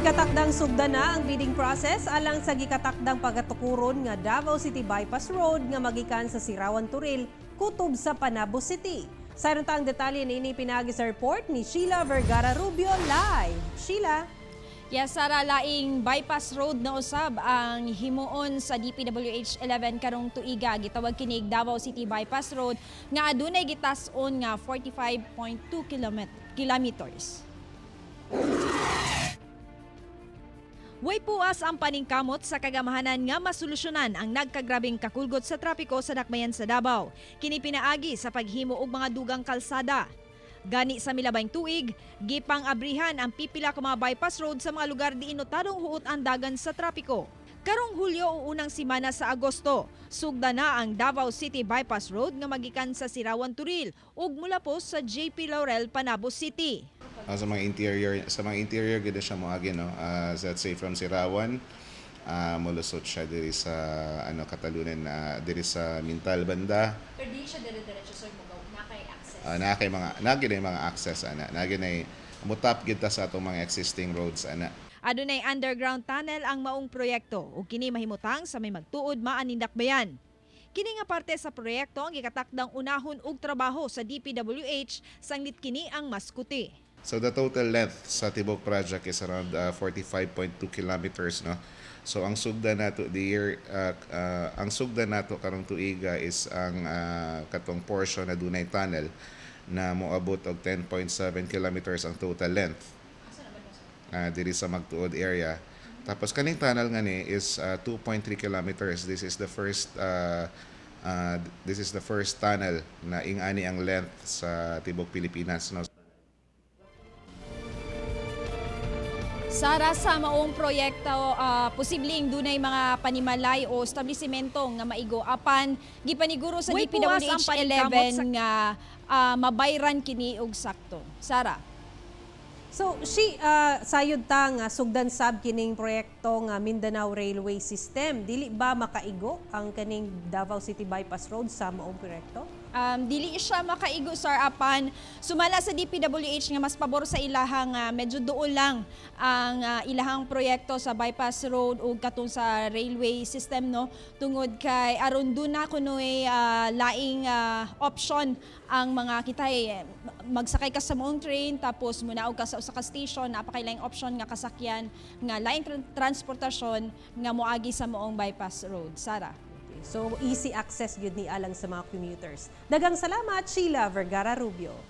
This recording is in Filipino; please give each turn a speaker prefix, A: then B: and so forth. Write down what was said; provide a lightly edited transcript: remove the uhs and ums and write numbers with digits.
A: Gikatakdang sugdan na ang bidding process alang sa gikatakdang pagatukuron nga Davao City Bypass Road nga magikan sa Sirawan Turil kutob sa Panabo City. Sayron ta ang detalye ni pinagi sa report ni Sheila Vergara Rubio live. Sheila.
B: Yes, Sara, laing bypass road na usab ang himuon sa DPWH 11 karong tuiga. Gitawag kinig Davao City Bypass Road nga adunay gitas-on nga 45.2 kilometers. Way puas ang paningkamot sa kagamahanan nga masolusyonan ang nagkagrabing kakulgot sa trapiko sa dakbayan sa Davao. Kini pinaagi sa paghimo og mga dugang kalsada. Gani sa milabayng tuig, gipang abrihan ang pipila ka mga bypass road sa mga lugar diin notadong huot ang dagan sa trapiko. Karong Hulyo o unang simana sa Agosto, sugda na ang Davao City Bypass Road nga magikan sa Sirawan Turil ug mulapos sa JP Laurel, Panabo City.
C: Sa mga interior gid siya moagi no, let's say from Sirawan molusot siya diri sa Katalunan, diri sa Mintal banda.
B: Pero di siya dire-diretso sir mo na kay access.
C: Nagay mga access nagay mutap gid ta sa atong mga existing roads
B: Adunay underground tunnel ang maong proyekto ug kini mahimutang sa may magtuod maanindakbayan. Kini nga parte sa proyekto ang gikatakdang unahon og trabaho sa DPWH sanglit kini ang maskuti.
C: So the total length sa tibok project is around 45.2 kilometers no. So ang sugda nato ang sugda nato karong tuiga is ang katong portion na dunay tunnel na moabot og 10.7 kilometers ang total length. Diri sa magtuod area. Tapos kaning tunnel nga ni is 2.3 kilometers. This is the first tunnel na ingani ang length sa tibok Pilipinas no.
B: Sara, sa maong proyekto, posibleng dunay mga panimalay o establisimento nga maigo apan gipaniguro sa DPWH 11 nga mabayran kini og sakto. Sara.
A: So, sayod ta nga sugdan sab kining proyekto nga Mindanao Railway System. Dili ba makaigo ang kaning Davao City Bypass Road sa maong proyekto?
B: Dili siya makaigo sir apan sumala sa DPWH nga mas pabor sa ilahang medyo duol lang ang ilahang proyekto sa bypass road ug katong sa railway system no tungod kay aron duna kunoy laing option ang mga kitay magsakay ka sa maong train tapos munaog ka sa usa ka station napakailaing option nga kasakyan nga laing transportasyon nga moagi sa maong bypass road. Sara.
A: So, easy access yun ni alang sa mga commuters. Daghang salamat, Sheila Vergara Rubio.